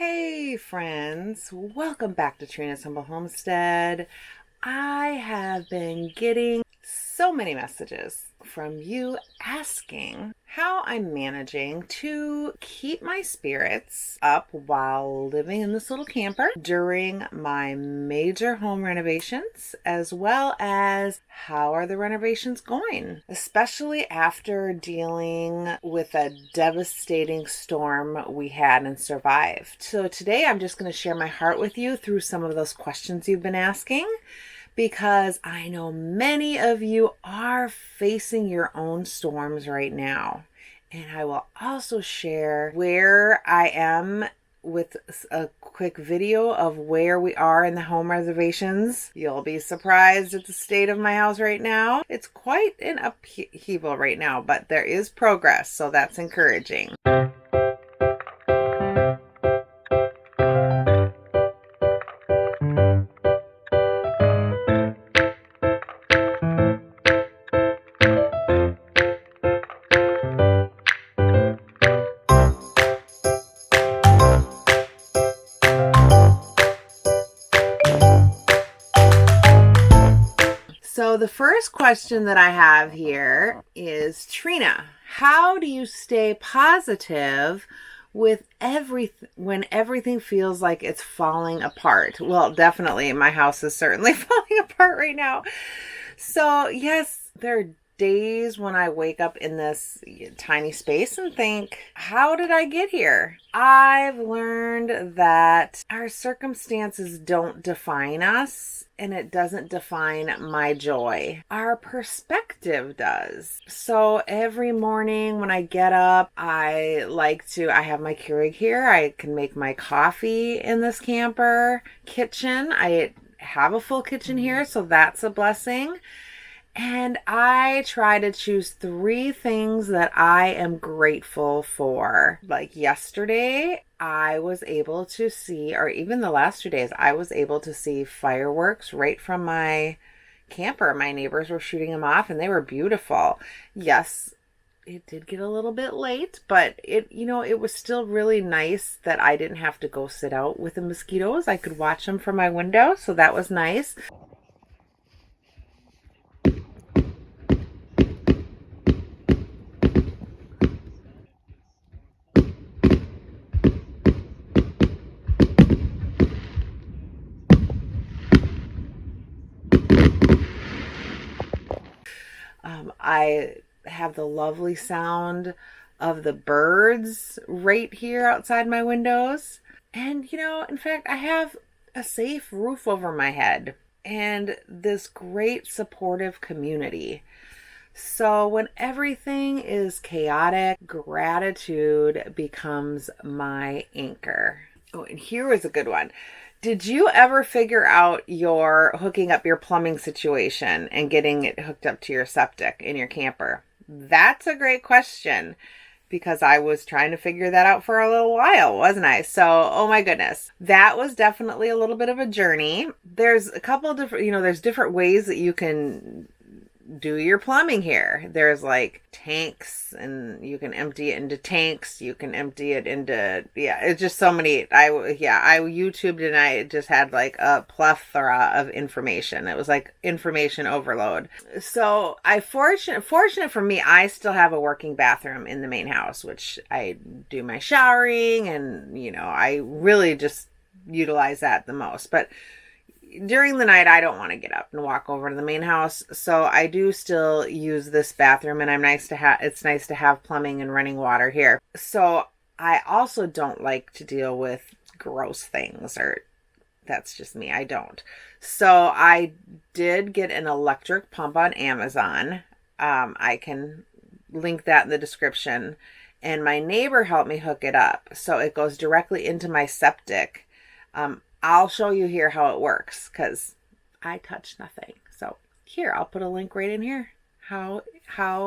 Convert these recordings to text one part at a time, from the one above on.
Hey friends, welcome back to Trina's Humble Homestead. I have been getting so many messages from you asking how I'm managing to keep my spirits up while living in this little camper during my major home renovations, as well as how are the renovations going, especially after dealing with a devastating storm we had and survived. So today I'm just going to share my heart with you through some of those questions you've been asking, because I know many of you are facing your own storms right now. And I will also share where I am with a quick video of where we are in the home reservations. You'll be surprised at the state of my house right now. It's quite an upheaval right now, but there is progress, so that's encouraging. So the first question that I have here is, Trina, how do you stay positive with when everything feels like it's falling apart? Well, definitely my house is certainly falling apart right now. So yes, there are days when I wake up in this tiny space and think, how did I get here? I've learned that our circumstances don't define us, and it doesn't define my joy. Our perspective does. So every morning when I get up, I have my Keurig here. I can make my coffee in this camper kitchen. I have a full kitchen here, so that's a blessing. And I try to choose 3 things that I am grateful for. Like yesterday, I was able to see, or even the last 2 days, I was able to see fireworks right from my camper. My neighbors were shooting them off and they were beautiful. Yes, it did get a little bit late, but it was still really nice that I didn't have to go sit out with the mosquitoes. I could watch them from my window, so that was nice. I have the lovely sound of the birds right here outside my windows. And, in fact, I have a safe roof over my head and this great supportive community. So when everything is chaotic, gratitude becomes my anchor. Oh, and here was a good one. Did you ever figure out your hooking up your plumbing situation and getting it hooked up to your septic in your camper? That's a great question, because I was trying to figure that out for a little while, wasn't I? So, oh my goodness, that was definitely a little bit of a journey. There's a couple different, there's different ways that you can do your plumbing here. There's like tanks, and you can empty it into tanks. You can empty it into, it's just so many. I YouTubed and I just had like a plethora of information. It was like information overload. So fortunate for me, I still have a working bathroom in the main house, which I do my showering, and I really just utilize that the most. But during the night, I don't want to get up and walk over to the main house, so I do still use this bathroom, and it's nice to have plumbing and running water here. So I also don't like to deal with gross things, or that's just me. I don't. So I did get an electric pump on Amazon. I can link that in the description, and my neighbor helped me hook it up, so it goes directly into my septic. I'll show you here how it works, because I touch nothing. So here, I'll put a link right in here. How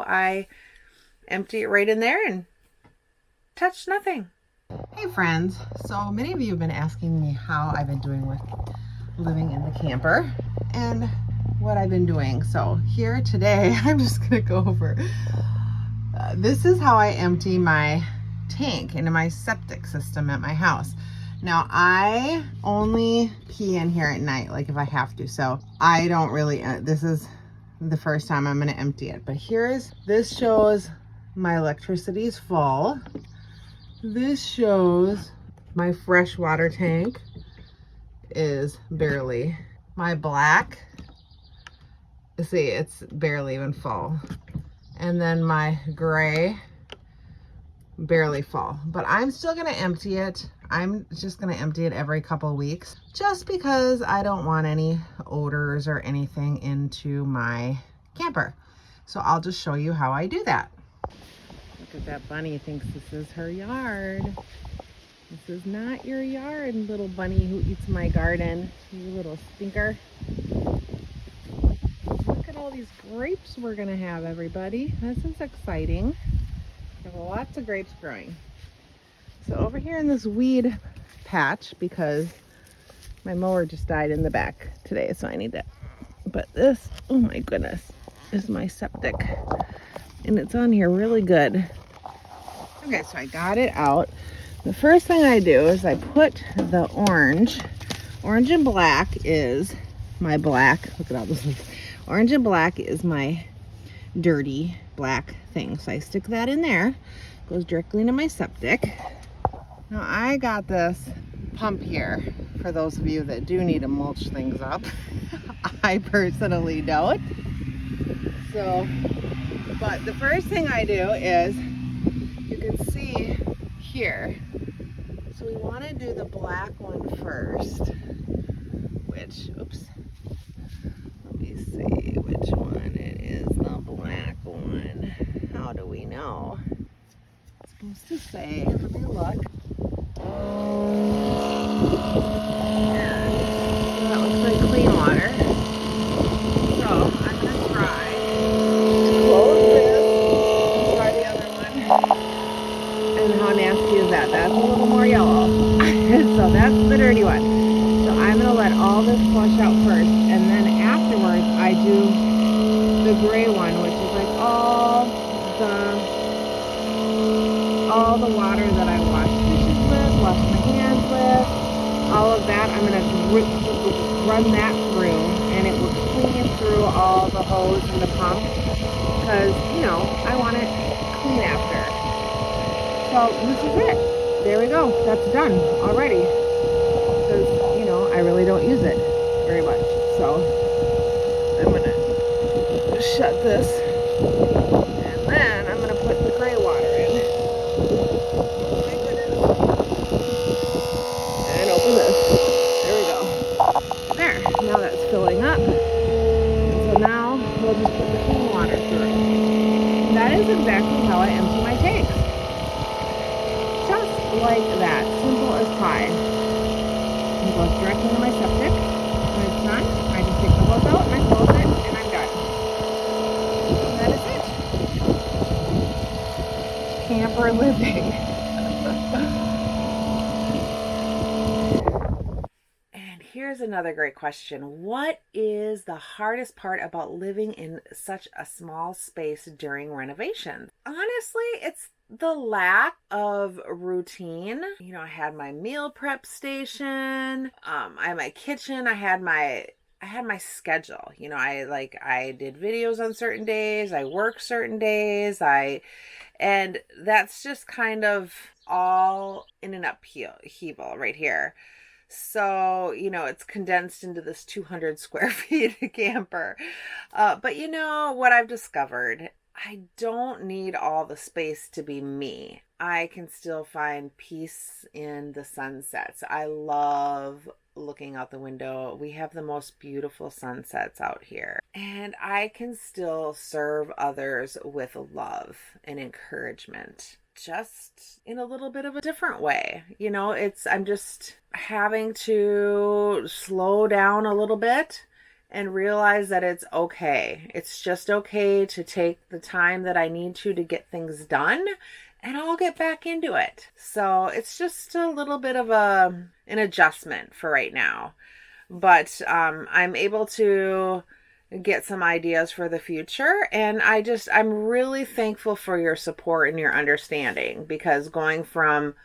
I empty it right in there and touch nothing. Hey friends, so many of you have been asking me how I've been doing with living in the camper and what I've been doing. So here today, I'm just going to go over. This is how I empty my tank into my septic system at my house. Now, I only pee in here at night, like if I have to. So I don't really, this is the first time I'm going to empty it. But this shows my electricity is full. This shows my fresh water tank is barely. My black, see, it's barely even full. And then my gray, barely full. But I'm still going to empty it. I'm just going to empty it every couple of weeks just because I don't want any odors or anything into my camper. So I'll just show you how I do that. Look at that bunny, thinks this is her yard. This is not your yard, little bunny who eats my garden. You little stinker. Look at all these grapes we're going to have, everybody. This is exciting. We have lots of grapes growing. So over here in this weed patch, because my mower just died in the back today, so I need to, but this, oh my goodness, is my septic. And it's on here really good. Okay, so I got it out. The first thing I do is I put the orange and black is my black. Look at all this. Orange and black is my dirty black thing. So I stick that in there. Goes directly into my septic. Now I got this pump here for those of you that do need to mulch things up. I personally don't. So, but the first thing I do is, you can see here, so we want to do the black one first, which, oops, let me see which one it is, the black one. How do we know? It's supposed to say, let me look. Yeah, that looks like clean water. So I'm going to try to close this and try the other one. And how nasty is that? That's a little more yellow. So that's the dirty one. So I'm going to let all this flush out first. And then afterwards I do the gray one, which is like all the water that I wash dishes with, wash my hands with, all of that. I'm going to run that through, and it will clean through all the hose and the pump, because, you know, I want it clean after. So this is it. There we go. That's done already, because, you know, I really don't use it very much. So I'm going to shut this, and then I'm going to put the gray water in. And open this. There we go. There. Now that's filling up. And so now we'll just put the clean water through. And that is exactly how I empty my tanks. Just like that. Simple as pie. It goes directly into my septic. When it's done, I just take the hose out and I close it, and I'm done. And that is it. Camper living. Here's another great question. What is the hardest part about living in such a small space during renovations? Honestly, it's the lack of routine. You know, I had my meal prep station, I had my kitchen, I had my schedule. You know, I did videos on certain days, I work certain days, and that's just kind of all in an upheaval right here. So, you know, it's condensed into this 200 square feet camper. But you know what I've discovered? I don't need all the space to be me. I can still find peace in the sunsets. I love looking out the window. We have the most beautiful sunsets out here. And I can still serve others with love and encouragement, just in a little bit of a different way. You know, I'm just having to slow down a little bit and realize that it's okay. It's just okay to take the time that I need to get things done, and I'll get back into it. So it's just a little bit of an adjustment for right now. But I'm able to get some ideas for the future, and I'm really thankful for your support and your understanding, because going from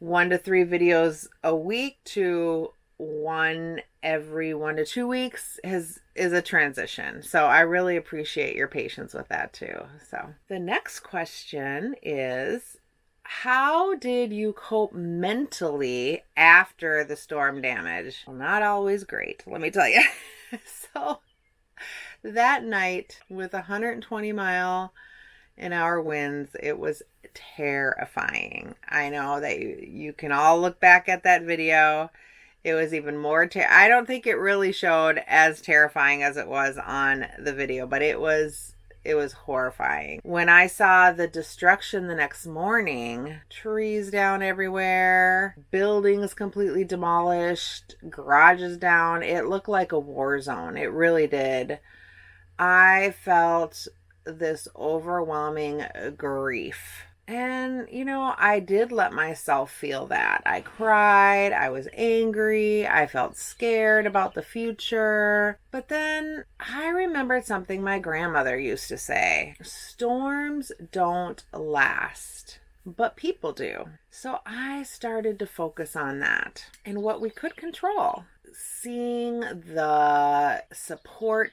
1 to 3 videos a week to one every 1 to 2 weeks is a transition. So I really appreciate your patience with that too. So the next question is, how did you cope mentally after the storm damage? Well, not always great, let me tell you. So that night with 120-mile-an-hour winds, it was terrifying. I know that you can all look back at that video. It was even more I don't think it really showed as terrifying as it was on the video, but it was horrifying. When I saw the destruction the next morning, trees down everywhere, buildings completely demolished, garages down, it looked like a war zone. It really did. I felt this overwhelming grief. And, I did let myself feel that. I cried, I was angry, I felt scared about the future. But then I remembered something my grandmother used to say: storms don't last, but people do. So I started to focus on that and what we could control. Seeing the support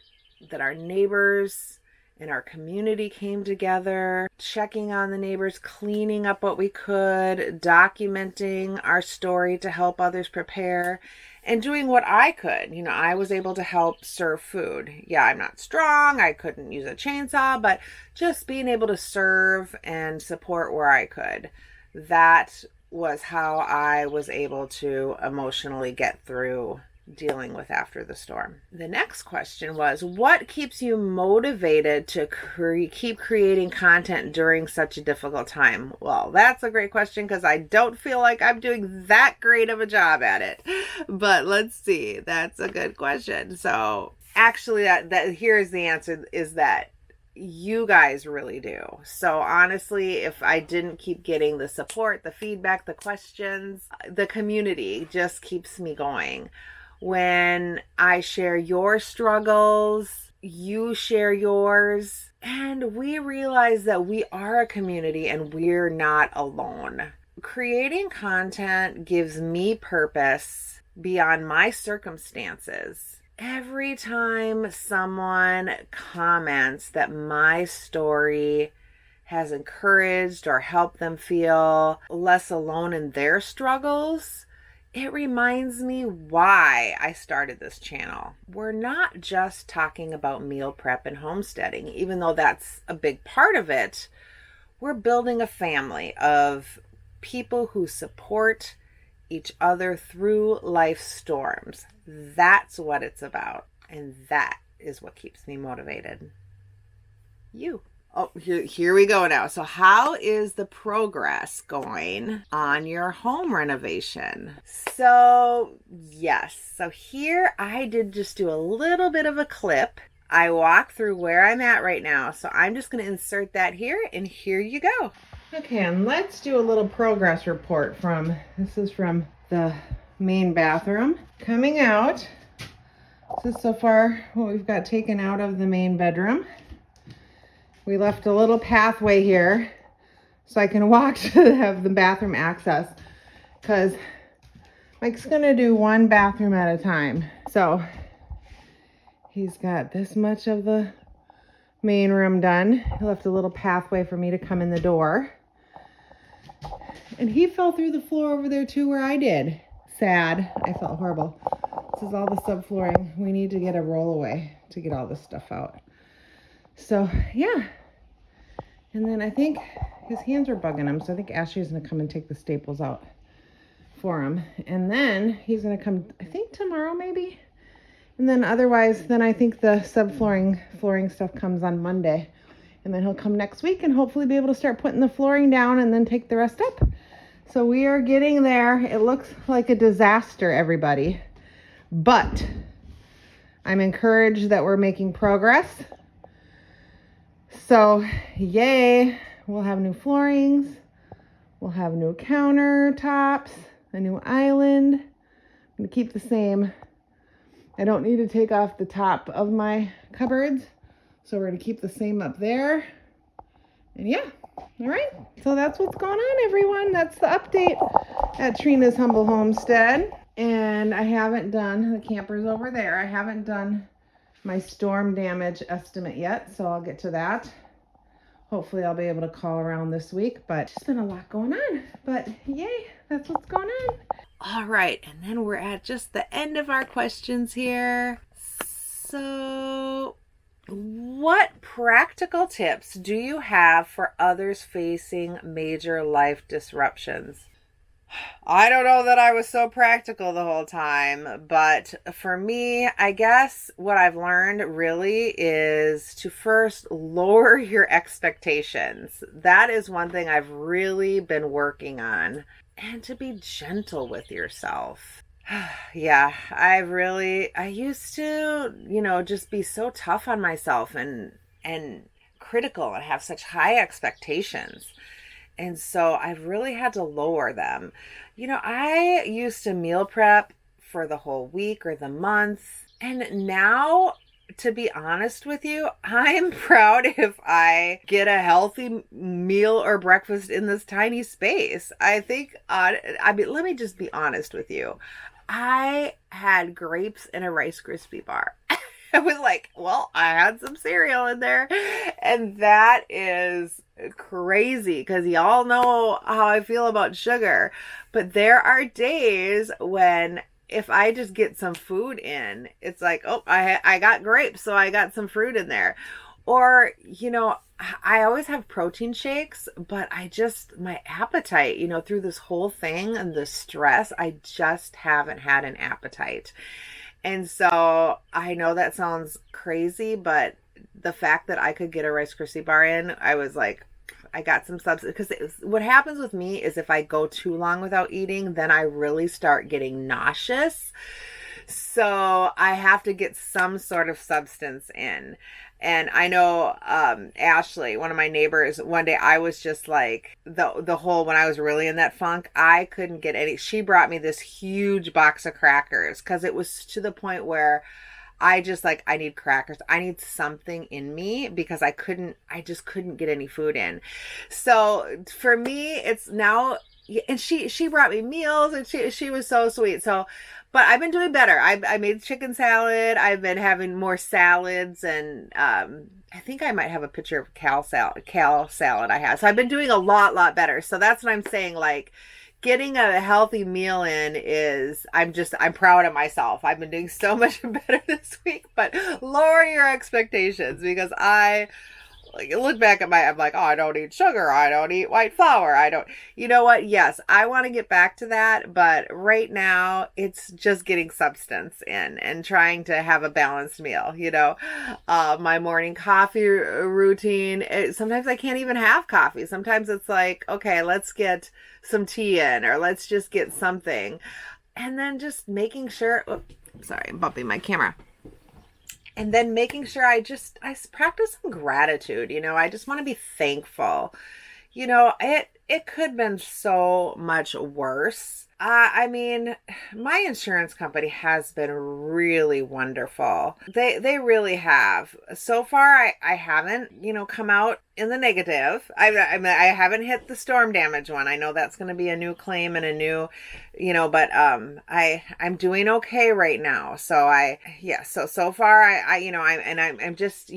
that our neighbors in our community came together, checking on the neighbors, cleaning up what we could, documenting our story to help others prepare, and doing what I could. I was able to help serve food. Yeah, I'm not strong. I couldn't use a chainsaw, but just being able to serve and support where I could. That was how I was able to emotionally get through dealing with after the storm. The next question was, what keeps you motivated to keep creating content during such a difficult time? Well, that's a great question because I don't feel like I'm doing that great of a job at it. But let's see. That's a good question. So actually, that here's the answer, is that you guys really do. So honestly, if I didn't keep getting the support, the feedback, the questions, the community just keeps me going. When I share your struggles, you share yours, and we realize that we are a community and we're not alone. Creating content gives me purpose beyond my circumstances. Every time someone comments that my story has encouraged or helped them feel less alone in their struggles, it reminds me why I started this channel. We're not just talking about meal prep and homesteading, even though that's a big part of it. We're building a family of people who support each other through life's storms. That's what it's about. And that is what keeps me motivated. You. Oh, here we go now. So how is the progress going on your home renovation? So yes. So here I did just do a little bit of a clip. I walk through where I'm at right now. So I'm just going to insert that here, and here you go. Okay, and let's do a little progress report this is from the main bathroom. Coming out, this is so far what we've got taken out of the main bedroom. We left a little pathway here so I can walk to have the bathroom access, because Mike's gonna do one bathroom at a time. So he's got this much of the main room done. He left a little pathway for me to come in the door. And he fell through the floor over there too, where I did. Sad. I felt horrible. This is all the subflooring. We need to get a rollaway to get all this stuff out. So yeah. And then I think his hands are bugging him. So I think Ashley's going to come and take the staples out for him. And then he's going to come, I think tomorrow maybe. And then otherwise, then I think the flooring stuff comes on Monday. And then he'll come next week and hopefully be able to start putting the flooring down and then take the rest up. So we are getting there. It looks like a disaster, everybody. But I'm encouraged that we're making progress. So, yay. We'll have new floorings. We'll have new countertops, a new island. I'm going to keep the same. I don't need to take off the top of my cupboards. So we're going to keep the same up there. And yeah, All right, so that's what's going on, everyone. That's the update at Trina's Humble Homestead. And I haven't done, the camper's over there, I haven't done my storm damage estimate yet, so I'll get to that. Hopefully I'll be able to call around this week, but it's been a lot going on. But yay, that's what's going on. All right, and then we're at just the end of our questions here. So, what practical tips do you have for others facing major life disruptions? I don't know that I was so practical the whole time, but for me, I guess what I've learned really is to first lower your expectations. That is one thing I've really been working on, and to be gentle with yourself. Yeah, I used to, just be so tough on myself and critical and have such high expectations. And so I've really had to lower them. I used to meal prep for the whole week or the month. And now, to be honest with you, I'm proud if I get a healthy meal or breakfast in this tiny space. Let me just be honest with you. I had grapes in a Rice Krispie bar. I was like, well, I had some cereal in there. And that is crazy because y'all know how I feel about sugar. But there are days when if I just get some food in, it's like, oh, I got grapes, so I got some fruit in there. Or, I always have protein shakes, but my appetite, through this whole thing and the stress, I just haven't had an appetite. And so I know that sounds crazy, but the fact that I could get a Rice Krispie bar in, I was like, I got some substance. Because what happens with me is if I go too long without eating, then I really start getting nauseous. So I have to get some sort of substance in. And I know Ashley, one of my neighbors, one day I was just like the whole when I was really in that funk, I couldn't get any. She brought me this huge box of crackers because it was to the point where I just like I need crackers. I need something in me because I just couldn't get any food in. So for me, it's now and she brought me meals and she was so sweet. So but I've been doing better. I made chicken salad. I've been having more salads, and I think I might have a picture of kale salad I have. So I've been doing a lot better. So that's what I'm saying. Like getting a healthy meal in is I'm proud of myself. I've been doing so much better this week. But lower your expectations because I look back at I'm like, oh, I don't eat sugar. I don't eat white flour. I don't, you know what? Yes, I want to get back to that. But right now it's just getting substance in and trying to have a balanced meal, my morning coffee routine. Sometimes I can't even have coffee. Sometimes it's like, okay, let's get some tea in or let's just get something. And then just making sure, sorry, I'm bumping my camera. And then making sure I practice some gratitude. I just want to be thankful. It could have been so much worse. I mean, my insurance company has been really wonderful. They really have. So far, I haven't, come out in the negative. I haven't hit the storm damage one. I know that's going to be a new claim and a new, but I'm doing okay right now. So so far I'm just,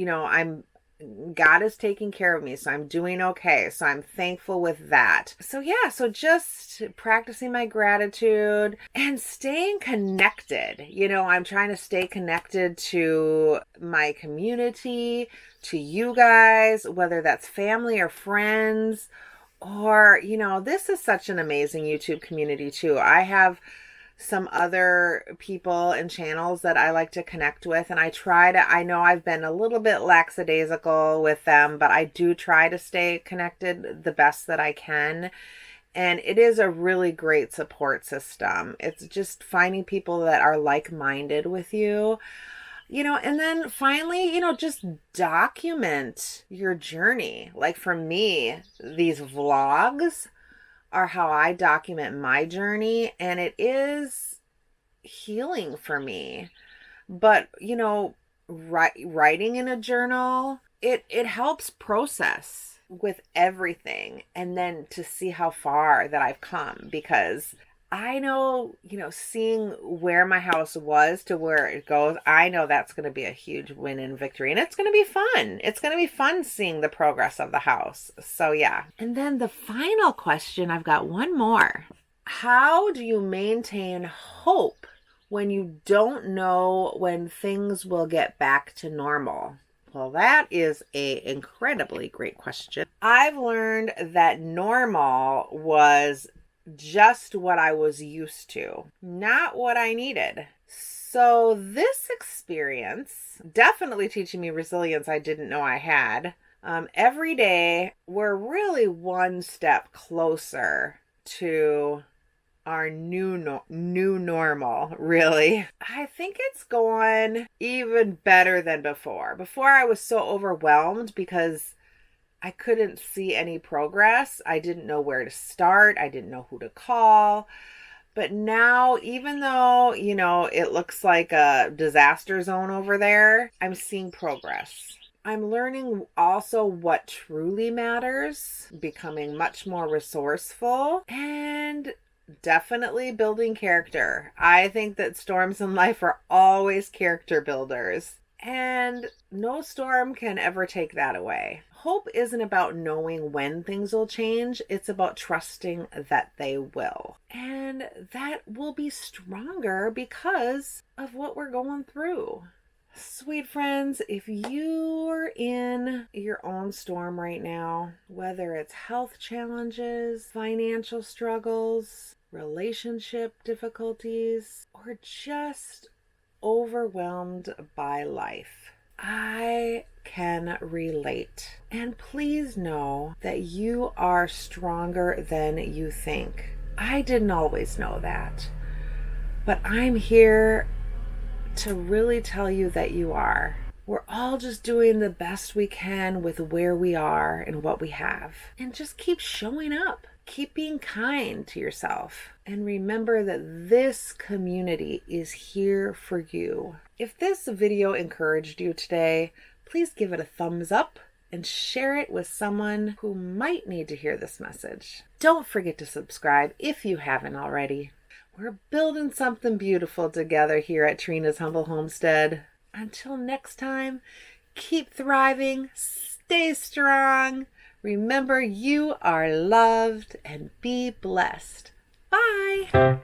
God is taking care of me, so I'm doing okay. So I'm thankful with that. So so just practicing my gratitude and staying connected. I'm trying to stay connected to my community, to you guys, whether that's family or friends, or, this is such an amazing YouTube community too. I have some other people and channels that I like to connect with, and I know I've been a little bit lackadaisical with them, but I do try to stay connected the best that I can. And it is a really great support system. It's just finding people that are like-minded with you, and then finally, just document your journey. Like for me, these vlogs are how I document my journey, and it is healing for me. But writing in a journal, it helps process. with everything and then to see how far that I've come, because I know, seeing where my house was to where it goes, I know that's going to be a huge win and victory. And it's going to be fun. It's going to be fun seeing the progress of the house. So, yeah. And then the final question, I've got one more. How do you maintain hope when you don't know when things will get back to normal? Well, that is a incredibly great question. I've learned that normal was just what I was used to, not what I needed. So this experience definitely teaching me resilience I didn't know I had. Every day, we're really one step closer to our new normal, really. I think it's going even better than before. Before I was so overwhelmed because I couldn't see any progress. I didn't know where to start. I didn't know who to call. But now, even though, it looks like a disaster zone over there, I'm seeing progress. I'm learning also what truly matters, becoming much more resourceful, and definitely building character. I think that storms in life are always character builders, and no storm can ever take that away. Hope isn't about knowing when things will change, it's about trusting that they will. And that will be stronger because of what we're going through. Sweet friends, if you're in your own storm right now, whether it's health challenges, financial struggles, relationship difficulties, or just overwhelmed by life, I can relate. And please know that you are stronger than you think. I didn't always know that, but I'm here to really tell you that you are. We're all just doing the best we can with where we are and what we have. And just keep showing up. Keep being kind to yourself. And remember that this community is here for you. If this video encouraged you today, please give it a thumbs up and share it with someone who might need to hear this message. Don't forget to subscribe if you haven't already. We're building something beautiful together here at Trina's Humble Homestead. Until next time, keep thriving, stay strong. Remember, you are loved, and be blessed. Bye.